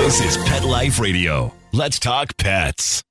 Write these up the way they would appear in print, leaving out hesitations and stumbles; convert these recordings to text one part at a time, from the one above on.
This is Pet Life Radio. Let's talk pets.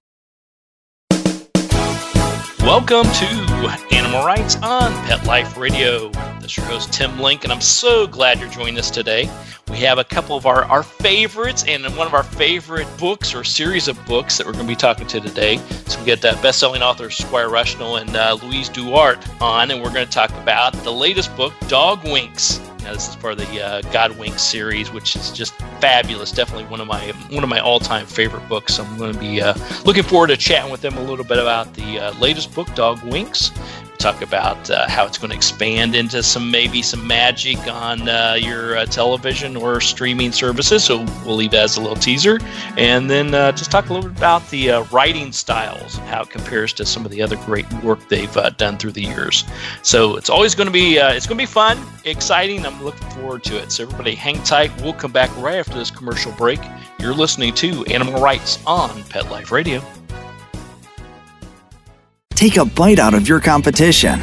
Welcome to Animal Rights on Pet Life Radio. This is your host, Tim Link, and I'm so glad you're joining us today. We have a couple of our favorites and one of our favorite books or series of books that we're going to be talking to today. So we get best-selling authors SQuire Rushnell and Louise DuArt on, and we're going to talk about the latest book, Dogwinks. Now, this is part of the Godwink series, which is just fabulous. Definitely one of my all-time favorite books. So I'm going to be looking forward to chatting with them a little bit about the latest book, Dogwinks. Talk about how it's going to expand into some magic on your television or streaming services. So we'll leave that as a little teaser, and then just talk a little bit about the writing styles and how it compares to some of the other great work they've done through the years. So it's always going to be fun, exciting. I'm looking forward to it. So everybody, hang tight. We'll come back right after this commercial break. You're listening to Animal Rights on Pet Life Radio. Take a bite out of your competition.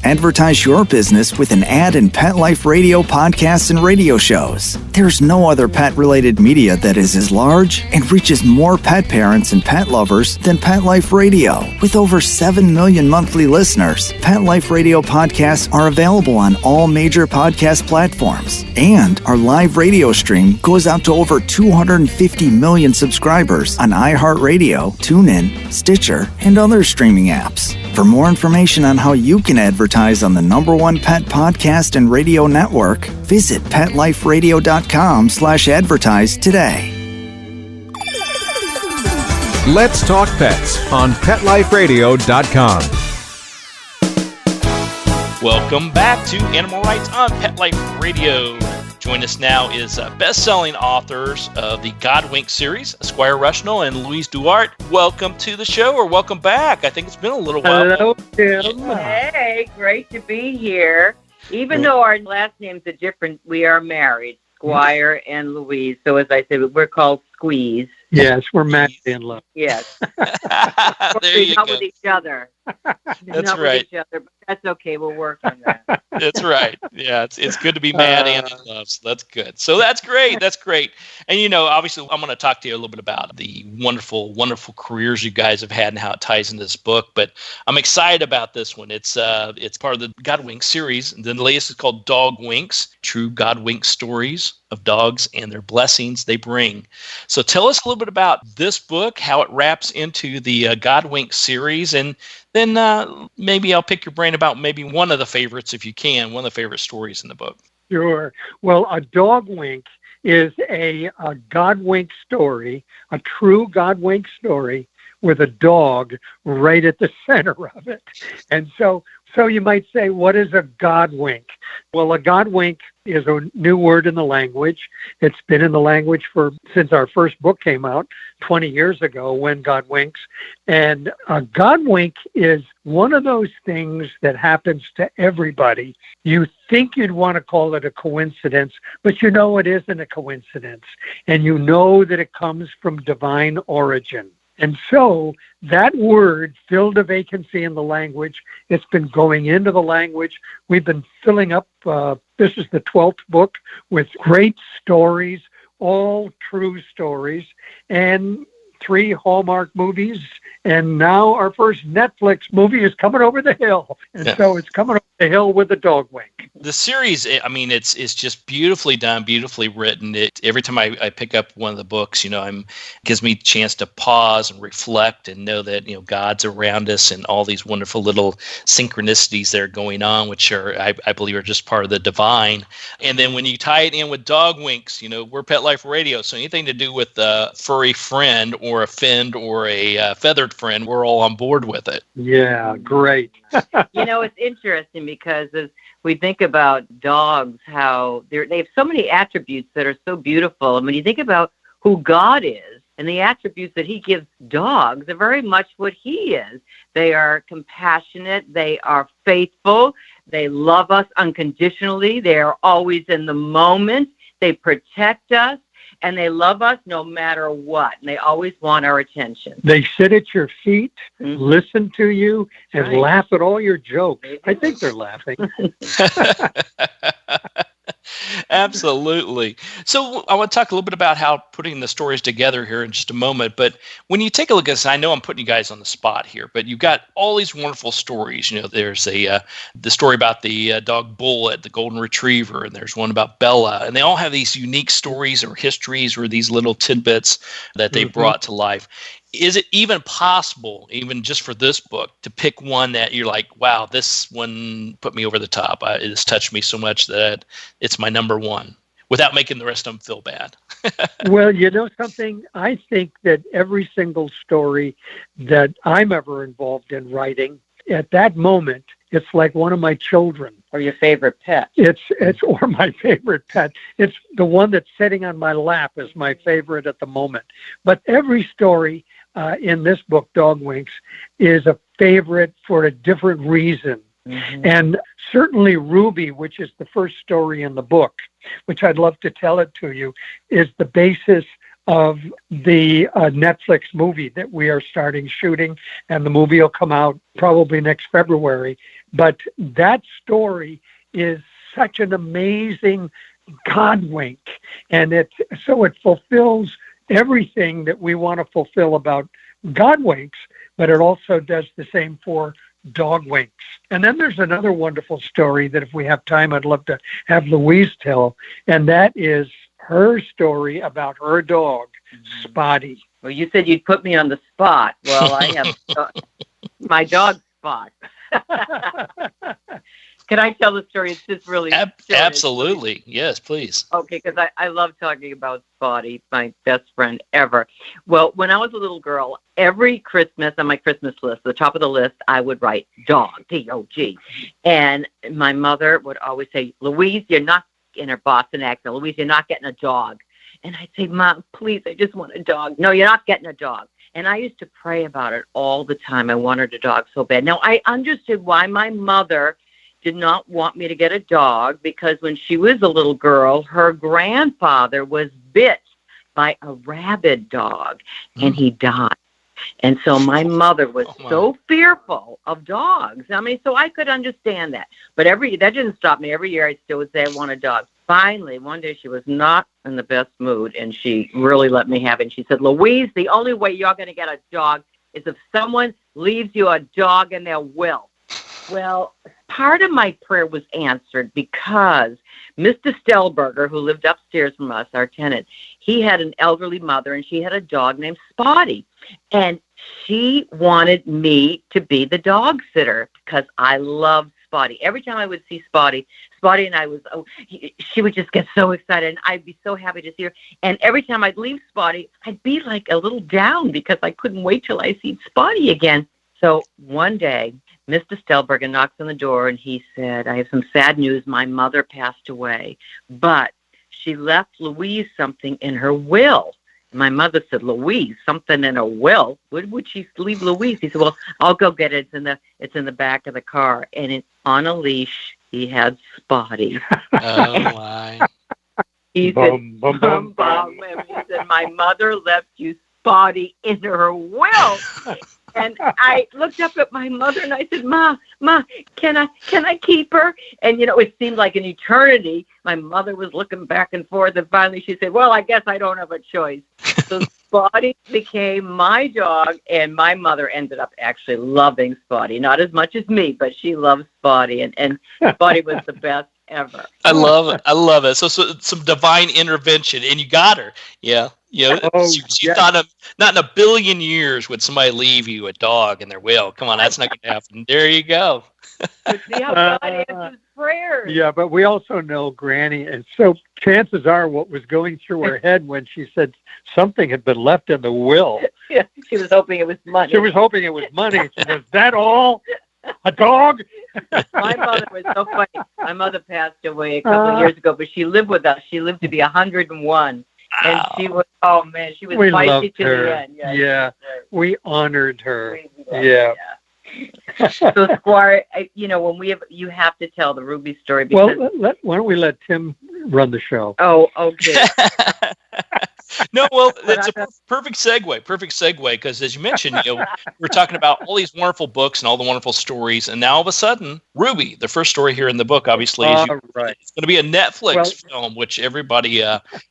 Advertise your business with an ad in Pet Life Radio podcasts and radio shows. There's no other pet-related media that is as large and reaches more pet parents and pet lovers than Pet Life Radio. With over 7 million monthly listeners, Pet Life Radio podcasts are available on all major podcast platforms. And our live radio stream goes out to over 250 million subscribers on iHeartRadio, TuneIn, Stitcher, and other streaming apps. For more information on how you can advertise on the #1 pet podcast and radio network, visit PetLifeRadio.com/advertise today. Let's talk pets on PetLifeRadio.com. Welcome back to Animal Rights on Pet Life Radio. Join us now is best-selling authors of the Godwink series, Squire Rushnell and Louise DuArt. Welcome to the show, or welcome back. I think it's been a little while. Hello, Tim. Hey, great to be here. Even though our last names are different, we are married, Squire and Louise. So as I said, we're called Squeeze. Yes, we're madly in love. Yes. There you not go. with each other. That's not right. with each other, but that's okay. We'll work on that. That's right. Yeah, it's good to be mad and in love, so that's good. So that's great. That's great. And, obviously, I'm going to talk to you a little bit about the wonderful, wonderful careers you guys have had and how it ties into this book. But I'm excited about this one. It's part of the Godwink series. And then the latest is called Dogwinks, True Godwink Stories of Dogs and Their Blessings They Bring. So tell us a little bit about this book, how it wraps into the Godwink series, and then maybe I'll pick your brain about maybe one of the favorites, if you can, one of the favorite stories in the book. Sure. Well, a Dogwink is a Godwink story, a true Godwink story with a dog right at the center of it. And so you might say, what is a Godwink? Well, a Godwink is a new word in the language. It's been in the language since our first book came out 20 years ago, When God Winks. And a Godwink is one of those things that happens to everybody. You think you'd want to call it a coincidence, but you know it isn't a coincidence. And you know that it comes from divine origin. And so that word filled a vacancy in the language. It's been going into the language. We've been filling up, this is the 12th book, with great stories, all true stories, and 3 Hallmark movies. And now our first Netflix movie is coming over the hill. And so it's coming over the hill with a Dogwink. The series, it's just beautifully done, beautifully written. Every time I pick up one of the books, it gives me a chance to pause and reflect and know that, God's around us and all these wonderful little synchronicities that are going on, which are, I believe, are just part of the divine. And then when you tie it in with Dogwinks, we're Pet Life Radio, so anything to do with a furry friend or a finned or a feathered friend, we're all on board with it. Yeah, great. It's interesting because as we think about dogs, how they have so many attributes that are so beautiful. And when you think about who God is and the attributes that he gives dogs are very much what he is. They are compassionate. They are faithful. They love us unconditionally. They are always in the moment. They protect us. And they love us no matter what. And they always want our attention. They sit at your feet, listen to you, and laugh at all your jokes. I think they're laughing. Absolutely. So I want to talk a little bit about how putting the stories together here in just a moment. But when you take a look at this, I know I'm putting you guys on the spot here, but you've got all these wonderful stories. There's the story about the dog Bullet, the golden retriever, and there's one about Bella, and they all have these unique stories or histories or these little tidbits that they brought to life. Is it even possible, even just for this book, to pick one that you're like, wow, this one put me over the top. It has touched me so much that it's my number one, without making the rest of them feel bad? Well, you know something? I think that every single story that I'm ever involved in writing, at that moment, it's like one of my children. Or your favorite pet. It's or my favorite pet. It's the one that's sitting on my lap is my favorite at the moment. But every story in this book, Dogwinks, is a favorite for a different reason. Mm-hmm. And certainly Ruby, which is the first story in the book, which I'd love to tell it to you, is the basis of the Netflix movie that we are starting shooting, and the movie will come out probably next February. But that story is such an amazing Godwink, and it fulfills everything that we want to fulfill about Godwinks, but it also does the same for Dogwinks. And then there's another wonderful story that if we have time, I'd love to have Louise tell, and that is her story about her dog, Spotty. Well, you said you'd put me on the spot. Well, I have my dog, Spot. Can I tell the story? It's just really absolutely. Yes, please. Okay, because I love talking about Spotty, my best friend ever. Well, when I was a little girl, every Christmas on my Christmas list, the top of the list, I would write dog, D-O-G. And my mother would always say, Louise, you're not, in her Boston accent, Louise, you're not getting a dog. And I'd say, Mom, please, I just want a dog. No, you're not getting a dog. And I used to pray about it all the time. I wanted a dog so bad. Now, I understood why my mother did not want me to get a dog, because when she was a little girl, her grandfather was bit by a rabid dog, and he died. And so my mother was so fearful of dogs. I mean, so I could understand that. But that didn't stop me. Every year I still would say I want a dog. Finally, one day she was not in the best mood, and she really let me have it. And she said, Louise, the only way you're going to get a dog is if someone leaves you a dog in their will. Well, part of my prayer was answered because Mr. Stelberger, who lived upstairs from us, our tenant, he had an elderly mother, and she had a dog named Spotty. And she wanted me to be the dog sitter because I loved Spotty. Every time I would see Spotty and I was, she would just get so excited, and I'd be so happy to see her. And every time I'd leave Spotty, I'd be like a little down because I couldn't wait till I see Spotty again. So one day, Mr. Stelberger knocks on the door, and he said, I have some sad news. My mother passed away, but she left Louise something in her will. My mother said, Louise, something in her will? What would she leave Louise? He said, well, I'll go get it. It's in the back of the car. And on a leash, he had Spotty. Oh, my. He said, He said, my mother left you Spotty in her will. And I looked up at my mother and I said, Ma, can I keep her? And, it seemed like an eternity. My mother was looking back and forth, and finally she said, well, I guess I don't have a choice. So Spotty became my dog, and my mother ended up actually loving Spotty. Not as much as me, but she loves Spotty, and Spotty was the best ever. I love it. So some divine intervention, and you got her. Yeah. You thought not in a billion years would somebody leave you a dog in their will. Come on, that's not going to happen. There you go. See how God answers prayers. Yeah, but we also know Granny, and so chances are what was going through her head when she said something had been left in the will. Yeah, she was hoping it was money. She said, is that all? A dog? My mother was so funny. My mother passed away a couple of years ago, but she lived with us. She lived to be 101. And she was, she was feisty to the end. Yeah. We honored her. Yeah. So, Squire, when you have to tell the Ruby story. Because, why don't we let Tim run the show? Oh, okay. No, well, it's a perfect segue. Perfect segue, because as you mentioned, we're talking about all these wonderful books and all the wonderful stories, and now all of a sudden, Ruby, the first story here in the book, obviously, is it's going to be a Netflix film, which everybody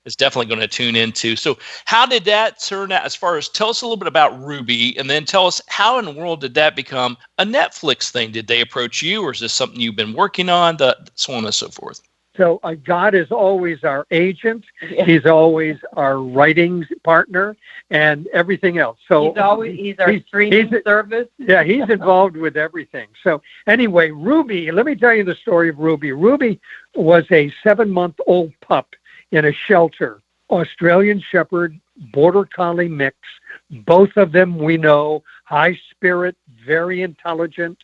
is definitely going to tune into. So, how did that turn out? As far as tell us a little bit about Ruby, and then tell us how in the world did that become a Netflix thing? Did they approach you, or is this something you've been working on? So on and so forth. So God is always our agent. He's always our writing partner and everything else. So he's our streaming service. Yeah, he's involved with everything. So anyway, Ruby, let me tell you the story of Ruby. Ruby was a 7-month-old pup in a shelter, Australian Shepherd, Border Collie mix. Both of them we know, high spirit, very intelligent,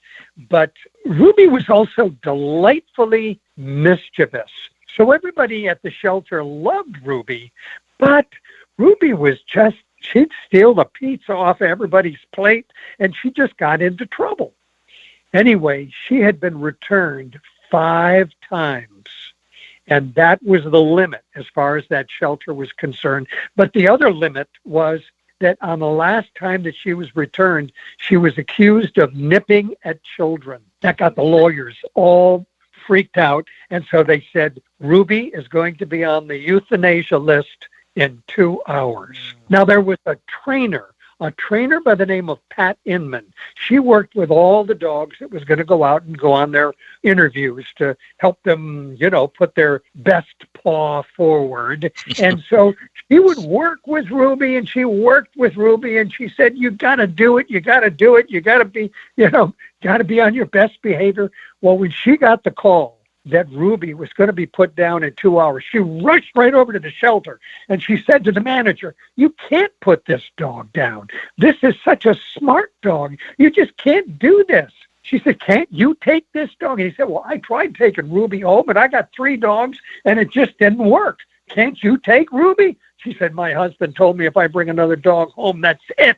but Ruby was also delightfully mischievous. So everybody at the shelter loved Ruby, but Ruby was she'd steal the pizza off everybody's plate, and she just got into trouble. Anyway, she had been returned 5 times, and that was the limit as far as that shelter was concerned. But the other limit was that on the last time that she was returned, she was accused of nipping at children. That got the lawyers all freaked out, and so they said, Ruby is going to be on the euthanasia list in 2 hours. Now, there was a trainer by the name of Pat Inman. She worked with all the dogs that was going to go out and go on their interviews to help them, put their best paw forward. And so she would work with Ruby, and she worked with Ruby, and she said, you got to do it. You got to do it. You got to be, got to be on your best behavior. Well, when she got the call that Ruby was going to be put down in 2 hours, she rushed right over to the shelter, and she said to the manager, you can't put this dog down. This is such a smart dog. You just can't do this. She said, can't you take this dog? And he said, well, I tried taking Ruby home, and I got 3 dogs, and it just didn't work. Can't you take Ruby? She said, my husband told me if I bring another dog home, that's it.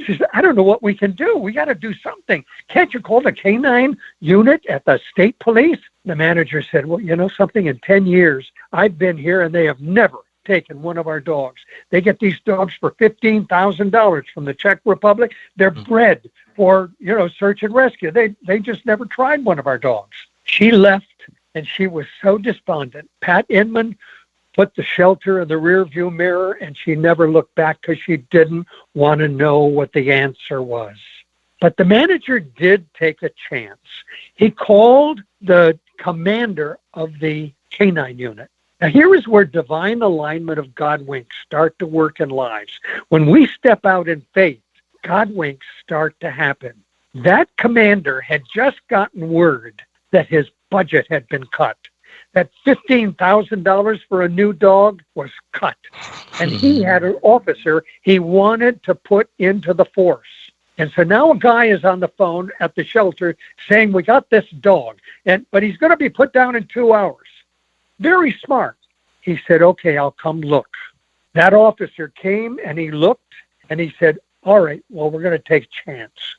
She said, I don't know what we can do. We got to do something. Can't you call the canine unit at the state police? The manager said, well, you know something, in 10 years, I've been here and they have never taken one of our dogs. They get these dogs for $15,000 from the Czech Republic. They're bred for, search and rescue. They just never tried one of our dogs. She left and she was so despondent. Pat Inman put the shelter in the rearview mirror, and she never looked back because she didn't want to know what the answer was. But the manager did take a chance. He called the commander of the canine unit. Now, here is where divine alignment of Godwinks start to work in lives. When we step out in faith, Godwinks start to happen. That commander had just gotten word that his budget had been cut. That $15,000 for a new dog was cut. And he had an officer he wanted to put into the force. And so now a guy is on the phone at the shelter saying, we got this dog, but he's going to be put down in 2 hours. Very smart. He said, okay, I'll come look. That officer came and he looked and he said, all right, well, we're going to take a chance.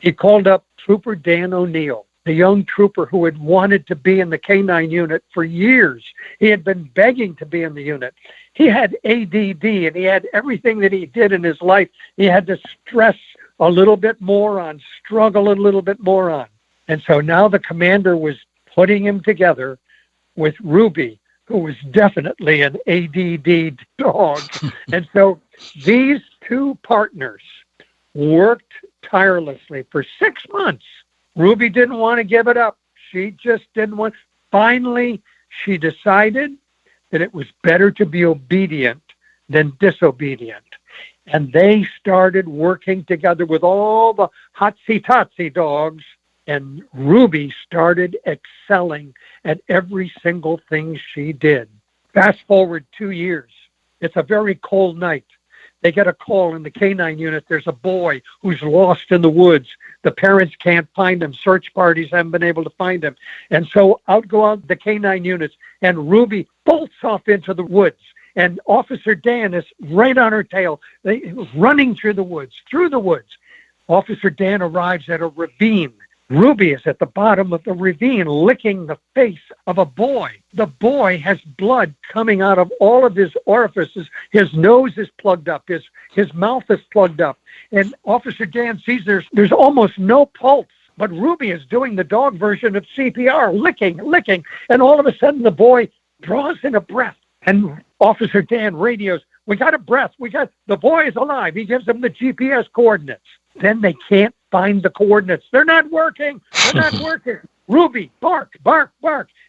He called up Trooper Dan O'Neill, the young trooper who had wanted to be in the canine unit for years. He had been begging to be in the unit. He had ADD, and he had everything that he did in his life. He had to stress a little bit more on, struggle a little bit more on. And so now the commander was putting him together with Ruby, who was definitely an ADD dog. And so these 2 partners worked tirelessly for 6 months. Ruby didn't want to give it up. She just didn't want. Finally, she decided that it was better to be obedient than disobedient. And they started working together with all the hotsy-totsy dogs, and Ruby started excelling at every single thing she did. Fast forward 2 years. It's a very cold night. They get a call in the canine unit. There's a boy who's lost in the woods. The parents can't find him. Search parties haven't been able to find him. And so go out the canine units, and Ruby bolts off into the woods. And Officer Dan is right on her tail, running through the woods. Officer Dan arrives at a ravine. Ruby is at the bottom of the ravine licking the face of a boy. The boy has blood coming out of all of his orifices. His nose is plugged up. His mouth is plugged up. And Officer Dan sees there's almost no pulse. But Ruby is doing the dog version of CPR, licking. And all of a sudden the boy draws in a breath. And Officer Dan radios, "We got a breath. The boy is alive." He gives them the GPS coordinates. Then they can't find the coordinates. They're not working. Ruby, bark.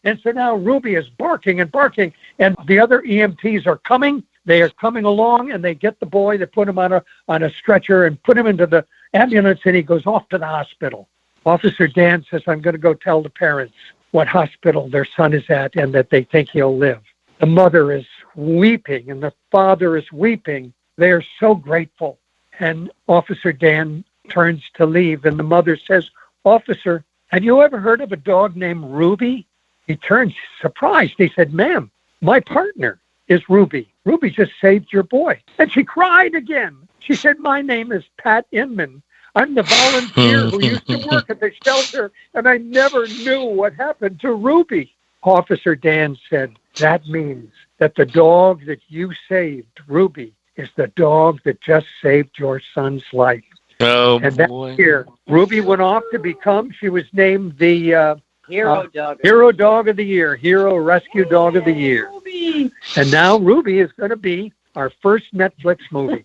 And so now Ruby is barking. And the other EMTs are coming. They are coming along, and they get the boy. They put him on a stretcher and put him into the ambulance, and he goes off to the hospital. Officer Dan says, "I'm going to go tell the parents what hospital their son is at and that they think he'll live." The mother is weeping, and the father is weeping. They are so grateful. And Officer Dan turns to leave, and the mother says, "Officer, have you ever heard of a dog named Ruby?" He turns surprised. He said, "Ma'am, my partner is Ruby. Ruby just saved your boy." And she cried again. She said, "My name is Pat Inman. I'm the volunteer who used to work at the shelter, and I never knew what happened to Ruby." Officer Dan said, "That means that the dog that you saved, Ruby, is the dog that just saved your son's life." Oh, and that boy. year, Ruby went off to she was named the Hero Dog of the Year, Hero Rescue Dog of the Year. Ruby. And now Ruby is going to be our first Netflix movie.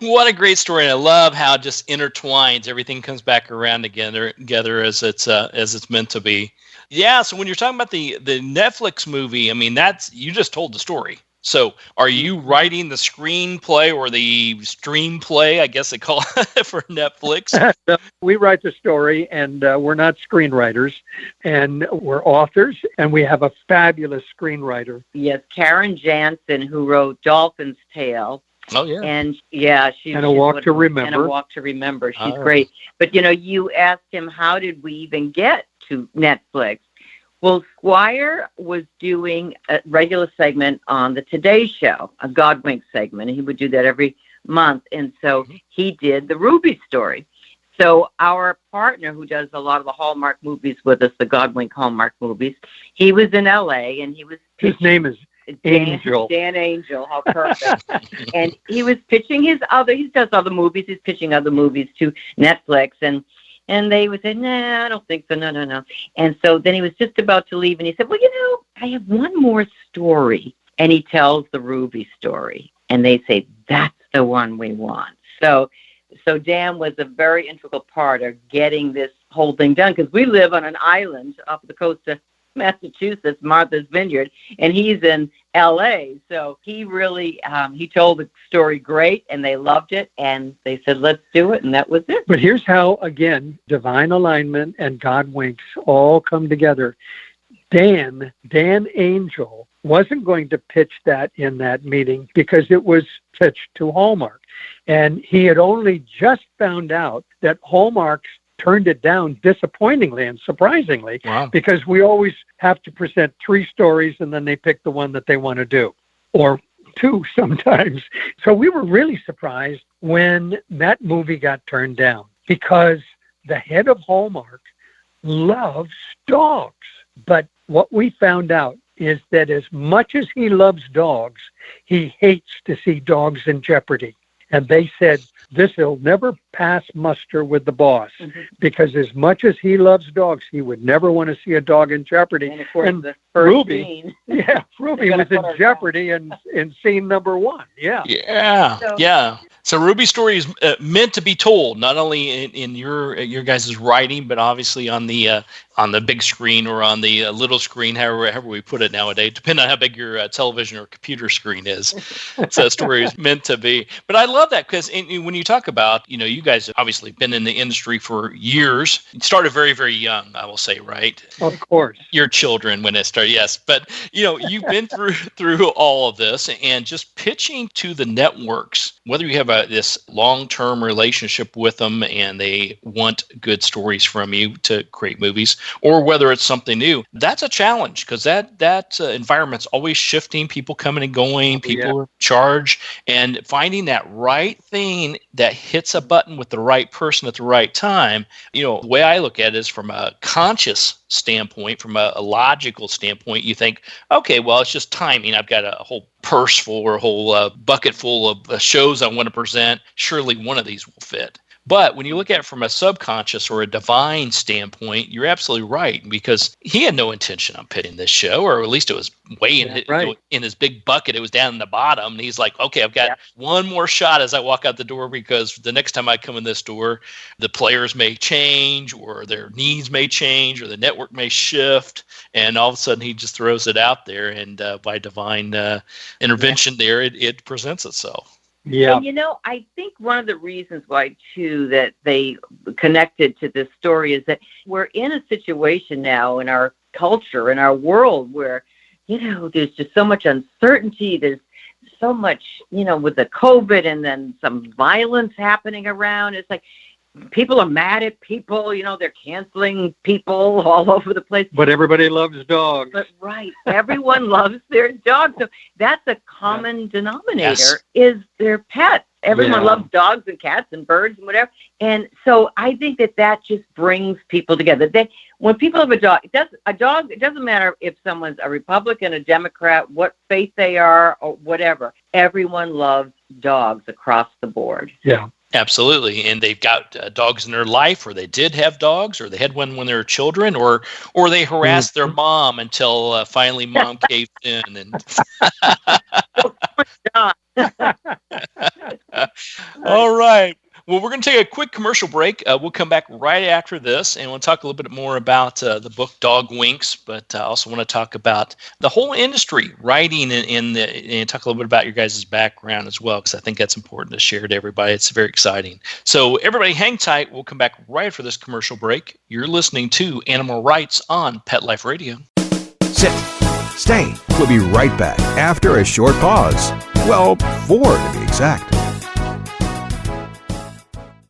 What a great story. And I love how it just intertwines. Everything comes back around together as it's meant to be. Yeah, so when you're talking about the Netflix movie, I mean, you just told the story. So are you writing the screenplay or the stream play, I guess they call it, for Netflix? We write the story, and we're not screenwriters, and we're authors, and we have a fabulous screenwriter. Yes, Karen Jansen, who wrote Dolphin's Tale. Oh, yeah. And she's A Walk to Remember. And A Walk to Remember. She's great. But, you asked him, how did we even get to Netflix? Well, Squire was doing a regular segment on the Today Show, a Godwink segment, and he would do that every month. And so he did the Ruby story. So our partner, who does a lot of the Hallmark movies with us, the Godwink Hallmark movies, he was in L.A., and he was His name is Angel. Dan Angel, how perfect. And he was pitching he does other movies, he's pitching other movies to Netflix, and they would say, "Nah, I don't think so, no. And so then he was just about to leave, and he said, "Well, I have one more story." And he tells the Ruby story, and they say, "That's the one we want." So Dan was a very integral part of getting this whole thing done, because we live on an island off the coast of Massachusetts, Martha's Vineyard, and he's in L.A. So he really, he told the story great, and they loved it, and they said, "Let's do it," and that was it. But here's how, again, divine alignment and Godwinks all come together. Dan Angel wasn't going to pitch that in that meeting because it was pitched to Hallmark. And he had only just found out that Hallmark's turned it down disappointingly and surprisingly. Wow. Because we always have to present 3 stories and then they pick the one that they want to do, or 2 sometimes. So we were really surprised when that movie got turned down, because the head of Hallmark loves dogs. But what we found out is that as much as he loves dogs, he hates to see dogs in jeopardy. And they said, this will never pass muster with the boss, because as much as he loves dogs, he would never want to see a dog in jeopardy. And of course, the first Ruby, scene. Yeah, Ruby was in jeopardy in scene number 1. Yeah. Yeah. So Ruby's story is meant to be told, not only in your guys' writing, but obviously on the big screen or on the little screen, however we put it nowadays, depending on how big your television or computer screen is. So that story is meant to be. But I love that, because when you talk about, you guys have obviously been in the industry for years. You started very, very young, I will say, right? Of course. Your children when it started, yes. But, you've been through all of this, and just pitching to the networks, whether you have this long-term relationship with them and they want good stories from you to create movies, or whether it's something new. That's a challenge because that environment's always shifting, people coming and going, people are in charge, and finding that right thing that hits a button with the right person at the right time. The way I look at it is from a conscious standpoint, from a logical standpoint. You think, okay, well, it's just timing. I've got a whole purse full or a whole bucket full of shows I want to present. Surely one of these will fit. But when you look at it from a subconscious or a divine standpoint, you're absolutely right, because he had no intention on pitting this show, or at least it was way in his big bucket. It was down in the bottom. And he's like, okay, I've got one more shot as I walk out the door, because the next time I come in this door, the players may change, or their needs may change, or the network may shift. And all of a sudden he just throws it out there. And by divine intervention there, it presents itself. Yeah. And I think one of the reasons why, too, that they connected to this story is that we're in a situation now in our culture, in our world, where, there's just so much uncertainty. There's so much, with the COVID and then some violence happening around. It's like people are mad at people, they're canceling people all over the place. But everybody loves dogs. But everyone loves their dogs. So that's a common denominator, is their pets. Everyone loves dogs and cats and birds and whatever. And so I think that just brings people together. When people have a dog, it doesn't matter if someone's a Republican, a Democrat, what faith they are, or whatever. Everyone loves dogs across the board. Yeah. Absolutely. And they've got dogs in their life, or they did have dogs, or they had one when they were children, or they harassed their mom until finally mom caved in. And all right. Well, we're going to take a quick commercial break. We'll come back right after this, and we'll talk a little bit more about the book Dogwinks, but I also want to talk about the whole industry, writing, and talk a little bit about your guys' background as well, because I think that's important to share to everybody. It's very exciting. So everybody hang tight. We'll come back right after this commercial break. You're listening to Animal Rights on Pet Life Radio. Sit. Stay. We'll be right back after a short pause. Well, 4 to be exact.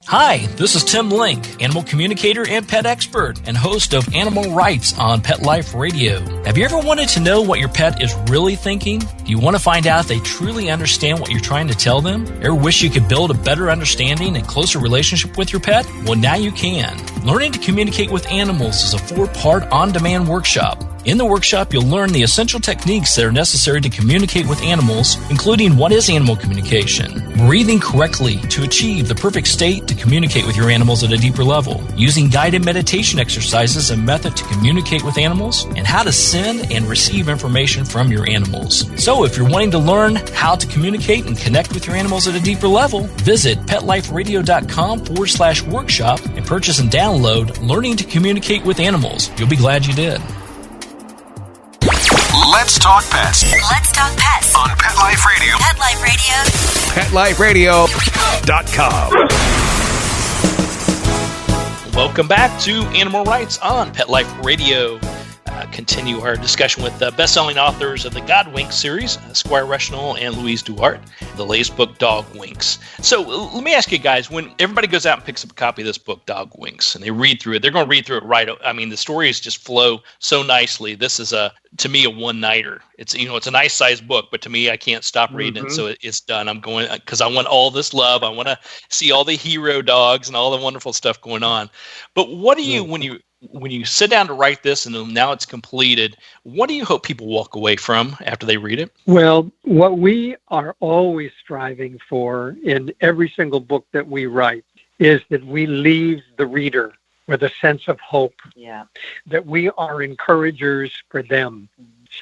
Hi, this is Tim Link, animal communicator and pet expert, and host of Animal Rights on Pet Life Radio. Have you ever wanted to know what your pet is really thinking? Do you want to find out if they truly understand what you're trying to tell them? Ever wish you could build a better understanding and closer relationship with your pet? Well, now you can. Learning to Communicate with Animals is a 4-part on-demand workshop. In the workshop, you'll learn the essential techniques that are necessary to communicate with animals, including what is animal communication, breathing correctly to achieve the perfect state to communicate with your animals at a deeper level, using guided meditation exercises and method to communicate with animals, and how to send and receive information from your animals. So if you're wanting to learn how to communicate and connect with your animals at a deeper level, visit PetLifeRadio.com/workshop and purchase and download Learning to Communicate with Animals. You'll be glad you did. Let's talk pets. Let's talk pets On Pet Life Radio. Pet Life Radio. PetLifeRadio.com. Welcome back to Animal Rights on Pet Life Radio. Continue our discussion with the best-selling authors of the Godwink series, Squire Rushnell and Louise DuArt, the latest book, Dogwinks. So let me ask you guys, when everybody goes out and picks up a copy of this book, Dogwinks, and they read through it, they're going to read through it right. I mean, the stories just flow so nicely. This is, to me, a one-nighter. It's a nice-sized book, but to me, I can't stop reading it, so it's done. I'm going, because I want all this love. I want to see all the hero dogs and all the wonderful stuff going on. But what do you, when you sit down to write this and now it's completed, what do you hope people walk away from after they read it? Well, what we are always striving for in every single book that we write is that we leave the reader with a sense of hope, that we are encouragers for them.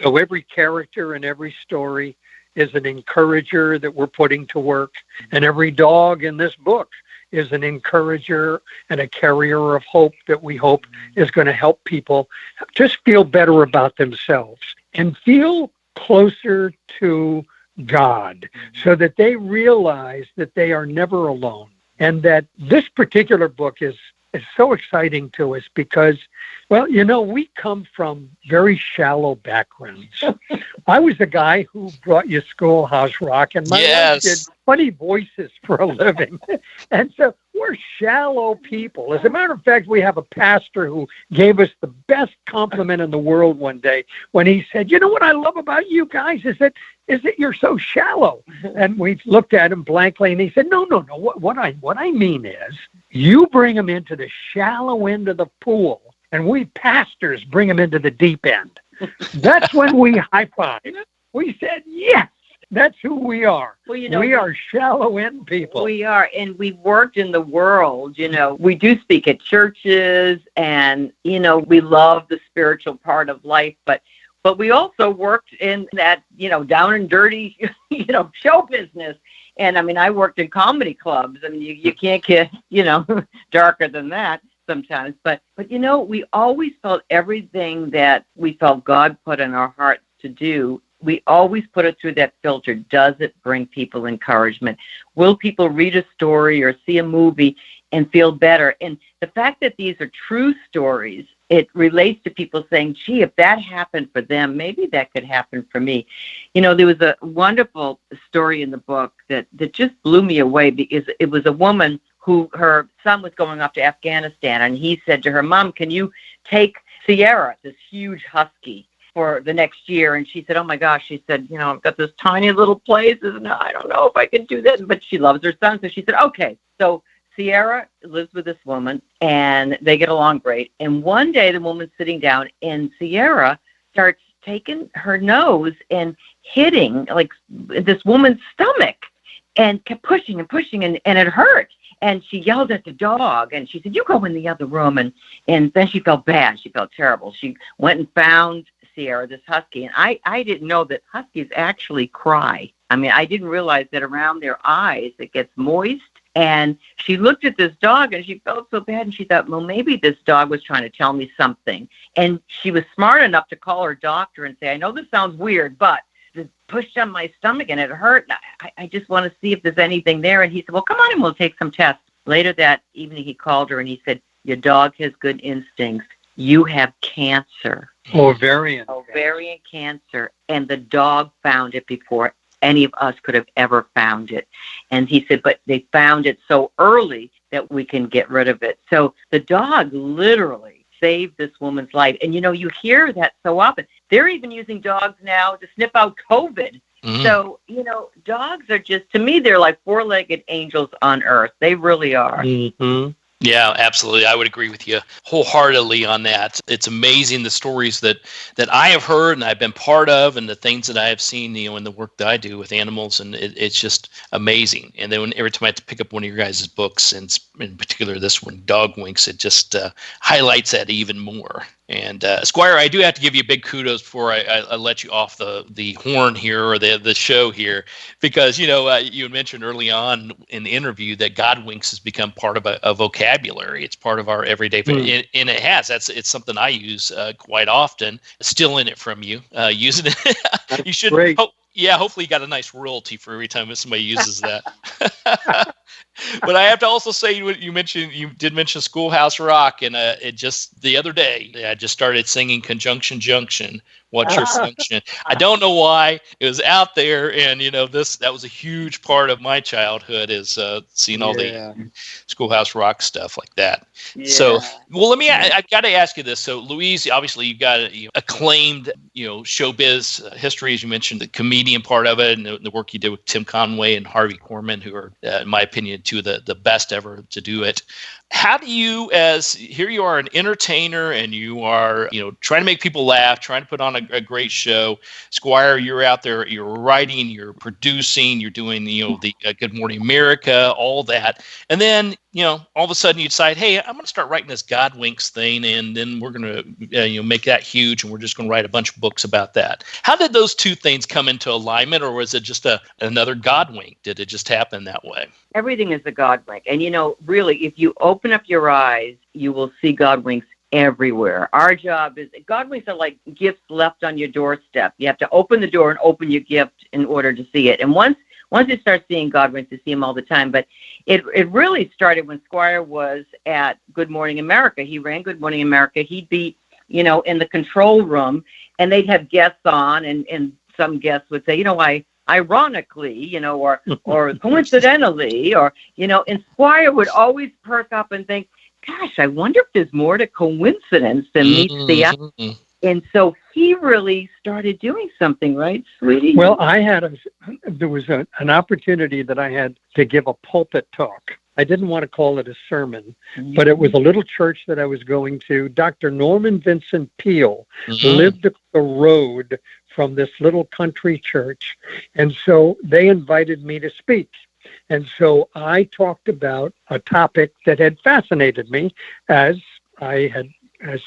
So every character and every story is an encourager that we're putting to work, and every dog in this book is an encourager and a carrier of hope that we hope is going to help people just feel better about themselves and feel closer to God, so that they realize that they are never alone. And that this particular book is so exciting to us because, well, we come from very shallow backgrounds. I was the guy who brought you Schoolhouse Rock, and my wife did funny voices for a living. And so We're shallow people. As a matter of fact, we have a pastor who gave us the best compliment in the world one day when he said, "You know what I love about you guys is that you're so shallow." And we looked at him blankly, and he said, "No. What I mean is, you bring them into the shallow end of the pool, and we pastors bring them into the deep end." That's when we high-fived. We said, "Yes, that's who we are." Well, we are shallow end people. We are, and we've worked in the world. We do speak at churches, and we love the spiritual part of life, but we also worked in that down and dirty show business. And I mean, I worked in comedy clubs. I mean, you can't get darker than that sometimes. But we always felt everything that we felt God put in our hearts to do. We always put it through that filter. Does it bring people encouragement? Will people read a story or see a movie and feel better? And the fact that these are true stories, it relates to people saying, "Gee, if that happened for them, maybe that could happen for me." There was a wonderful story in the book that just blew me away, because it was a woman who, her son was going off to Afghanistan, and he said to her, "Mom, can you take Sierra, this huge husky, for the next year?" And she said, "Oh my gosh," she said, "I've got this tiny little place, and I don't know if I can do that." But she loves her son, so she said, "Okay." So Sierra lives with this woman, and they get along great. And one day the woman's sitting down, and Sierra starts taking her nose and hitting like this woman's stomach, and kept pushing and pushing, and it hurt. And she yelled at the dog, and she said, "You go in the other room." And then she felt bad. She felt terrible. She went and found Sierra, this husky. And I didn't know that huskies actually cry. I mean, I didn't realize that around their eyes it gets moist. And she looked at this dog, and she felt so bad, and she thought, well, maybe this dog was trying to tell me something. And she was smart enough to call her doctor and say, "I know this sounds weird, but it pushed on my stomach and it hurt. I just want to see if there's anything there." And he said, "Well, come on and we'll take some tests." Later that evening, he called her and he said, "Your dog has good instincts. You have cancer." Ovarian cancer. And the dog found it before any of us could have ever found it. And he said, but they found it so early that we can get rid of it. So the dog literally saved this woman's life. And, you hear that so often. They're even using dogs now to sniff out COVID. Mm-hmm. So, dogs are just, to me, they're like four-legged angels on earth. They really are. Mm-hmm. Yeah, absolutely. I would agree with you wholeheartedly on that. It's amazing the stories that I have heard and I've been part of, and the things that I have seen, in the work that I do with animals, and it's just amazing. And then every time I have to pick up one of your guys' books, and in particular this one, Dogwinks, it just highlights that even more. And Squire, I do have to give you a big kudos before I let you off the horn here, or the show here, because you had mentioned early on in the interview that Godwinks has become part of a vocabulary. It's part of our everyday, and it has. It's something I use quite often. Still in it from you using it. You should. Hopefully you got a nice royalty for every time somebody uses that. But I have to also say, you did mention Schoolhouse Rock, and it just the other day I just started singing Conjunction Junction. What's your function? I don't know why. It was out there, and that was a huge part of my childhood, is seeing all the Schoolhouse Rock stuff like that. Yeah. So, well, I've got to ask you this. So, Louise, obviously you've got acclaimed, showbiz history, as you mentioned, the comedian part of it, and the work you did with Tim Conway and Harvey Korman, who are, in my opinion, two of the best ever to do it. How do you, here you are, an entertainer, and you are, trying to make people laugh, trying to put on a great show. Squire, you're out there, you're writing, you're producing, you're doing, the Good Morning America, all that. And then, all of a sudden you decide, hey, I'm going to start writing this Godwinks thing, and then we're going to, make that huge, and we're just going to write a bunch of books about that. How did those two things come into alignment, or was it just another Godwink? Did it just happen that way? Everything is a Godwink. And, really, if you open up your eyes, you will see Godwinks everywhere. Our job is, Godwinks are like gifts left on your doorstep. You have to open the door and open your gift in order to see it. And once you start seeing Godwinks, you see them all the time. But it really started when Squire was at Good Morning America. He ran Good Morning America. He'd be, in the control room, and they'd have guests on, and some guests would say, ironically, or coincidentally, or, and Squire would always perk up and think, gosh, I wonder if there's more to coincidence than meets the eye. And so he really started doing something, right, sweetie? Well, there was an opportunity that I had to give a pulpit talk. I didn't want to call it a sermon, but it was a little church that I was going to. Dr. Norman Vincent Peale lived up the road from this little country church. And so they invited me to speak. And so I talked about a topic that had fascinated me, as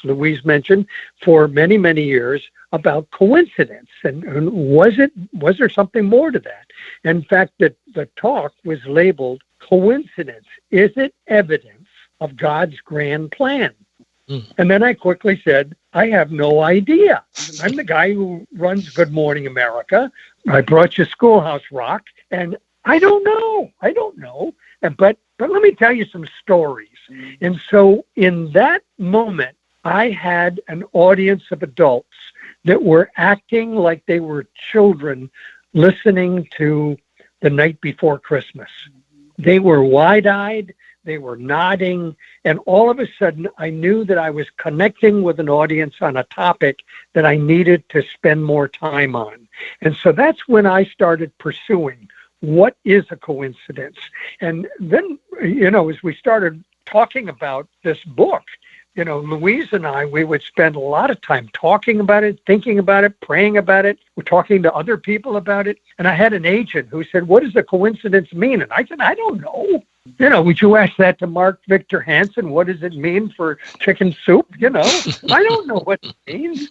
Louise mentioned, for many, many years, about coincidence. And was there something more to that? In fact, the talk was labeled Coincidence. Is it evidence of God's grand plan? And then I quickly said, I have no idea. I'm the guy who runs Good Morning America. I brought you Schoolhouse Rock, and I don't know. But let me tell you some stories. And so in that moment, I had an audience of adults that were acting like they were children listening to The Night Before Christmas. They were wide-eyed, they were nodding, and all of a sudden I knew that I was connecting with an audience on a topic that I needed to spend more time on. And so that's when I started pursuing what is a coincidence. And then, as we started talking about this book, Louise and I, we would spend a lot of time talking about it, thinking about it, praying about it. We're talking to other people about it. And I had an agent who said, what does a coincidence mean? And I said, I don't know. Would you ask that to Mark Victor Hansen? What does it mean for chicken soup? I don't know what it means.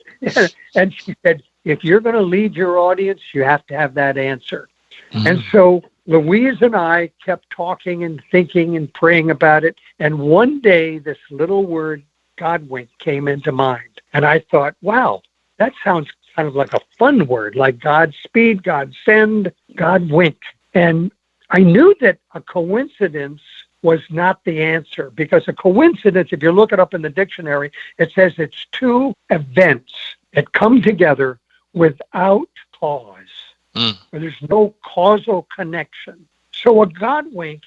And she said, if you're going to lead your audience, you have to have that answer. And so Louise and I kept talking and thinking and praying about it. And one day, this little word, Godwink, came into mind. And I thought, wow, that sounds kind of like a fun word, like Godspeed, God send, God wink. And I knew that a coincidence was not the answer, because a coincidence, if you look it up in the dictionary, it says it's two events that come together without cause. There's no causal connection. So a Godwink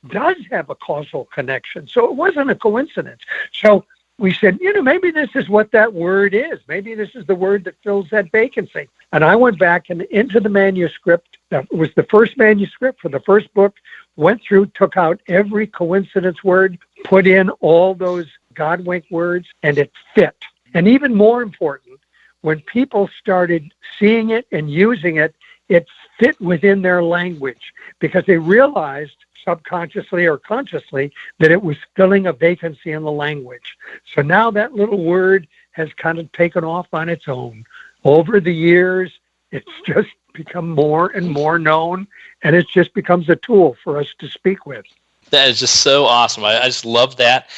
does have a causal connection. So it wasn't a coincidence. So we said, maybe this is what that word is. Maybe this is the word that fills that vacancy. And I went back and into the manuscript. That was the first manuscript for the first book. Went through, took out every coincidence word, put in all those Godwink words, and it fit. And even more important, when people started seeing it and using it, it fit within their language, because they realized subconsciously or consciously that it was filling a vacancy in the language. So now that little word has kind of taken off on its own. Over the years, it's just become more and more known, and it just becomes a tool for us to speak with. That is just so awesome. I just love that.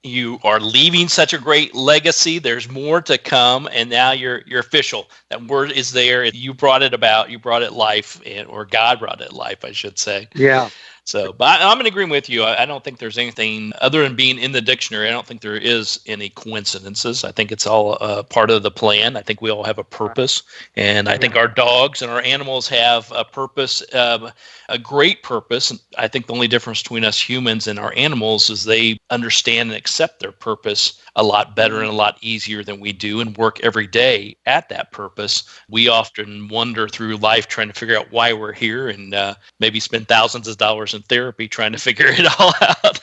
You are leaving such a great legacy. There's more to come, and now you're official. That word is there. You brought it about. You brought it life, or God brought it life, I should say. Yeah. So, but I'm in agreement with you. I don't think there's anything other than being in the dictionary. I don't think there is any coincidences. I think it's all part of the plan. I think we all have a purpose, and I think our dogs and our animals have a purpose, a great purpose. And I think the only difference between us humans and our animals is they understand and accept their purpose a lot better and a lot easier than we do, and work every day at that purpose. We often wander through life trying to figure out why we're here, and maybe spend thousands of dollars in therapy trying to figure it all out.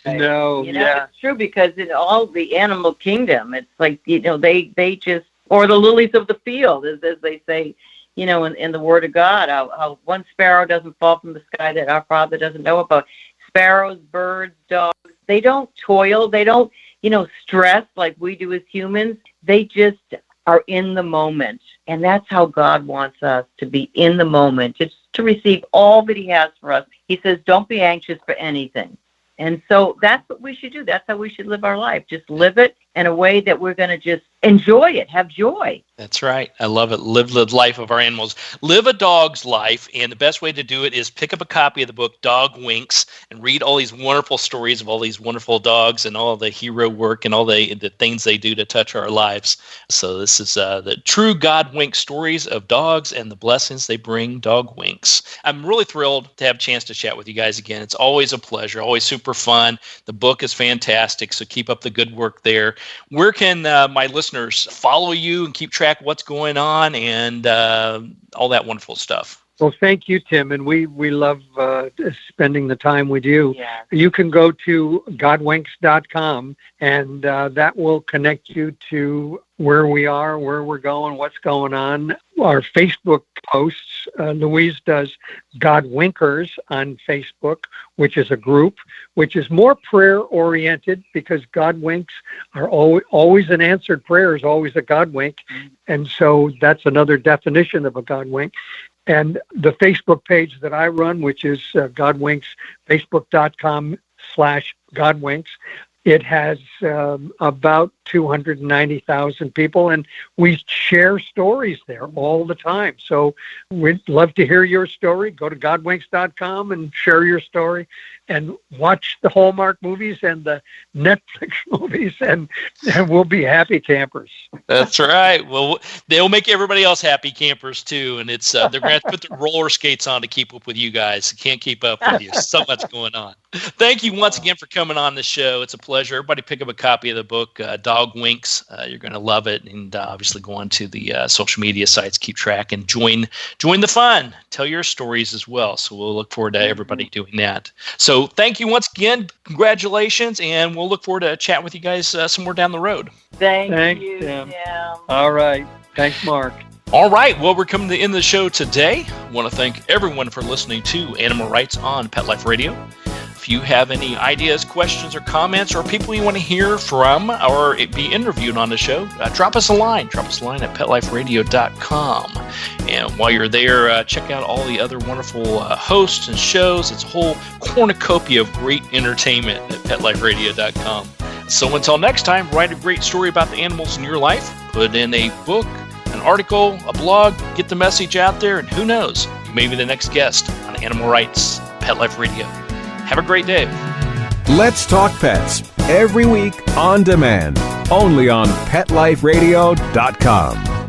No, yeah. It's true, because in all the animal kingdom, it's like, they just, or the lilies of the field, as they say, in the Word of God, how one sparrow doesn't fall from the sky that our Father doesn't know about. Sparrows, birds, dogs, they don't toil, they don't, stress like we do as humans. They just are in the moment. And that's how God wants us to be, in the moment, just to receive all that He has for us. He says, don't be anxious for anything. And so that's what we should do. That's how we should live our life. Just live it in a way that we're going to just enjoy it, have joy. That's right. I love it. Live the life of our animals. Live a dog's life. And the best way to do it is pick up a copy of the book Dogwinks and read all these wonderful stories of all these wonderful dogs and all the hero work and all the things they do to touch our lives. So this is the true Godwink stories of dogs and the blessings they bring, Dogwinks. I'm really thrilled to have a chance to chat with you guys again. It's always a pleasure, always super fun. The book is fantastic, so keep up the good work there. Where can my listeners follow you and keep track of what's going on and all that wonderful stuff? Well, thank you, Tim, and we love spending the time with you. Yeah. You can go to Godwinks.com, and that will connect you to where we are, where we're going, what's going on. Our Facebook posts, Louise does Godwinkers on Facebook, which is a group, which is more prayer-oriented because Godwinks are always an answered prayer is always a Godwink, and so that's another definition of a Godwink. And the Facebook page that I run, which is Godwinks, facebook.com/Godwinks, it has about 290,000 people, and we share stories there all the time. So we'd love to hear your story. Go to Godwinks.com and share your story and watch the Hallmark movies and the Netflix movies, and we'll be happy campers. That's right. Well, they'll make everybody else happy campers too, and it's they're going to have to put the roller skates on to keep up with you guys. Can't keep up with you. So much going on. Thank you once again for coming on the show. It's a pleasure. Everybody pick up a copy of the book, Dogwinks. You're going to love it, and obviously go on to the social media sites, keep track, and join the fun. Tell your stories as well. So we'll look forward to everybody doing that. So thank you once again. Congratulations, and we'll look forward to chatting with you guys somewhere down the road. Thanks you, Tim. Tim. All right. Thanks, Mark. All right. Well, we're coming to the end of the show today. I want to thank everyone for listening to Animal Rights on Pet Life Radio. If you have any ideas, questions, or comments, or people you want to hear from or be interviewed on the show, drop us a line. Drop us a line at PetLifeRadio.com. And while you're there, check out all the other wonderful hosts and shows. It's a whole cornucopia of great entertainment at PetLifeRadio.com. So until next time, write a great story about the animals in your life. Put in a book, an article, a blog, get the message out there, and who knows, you may be the next guest on Animal Rights Pet Life Radio. Have a great day. Let's Talk Pets, every week on demand, only on PetLifeRadio.com.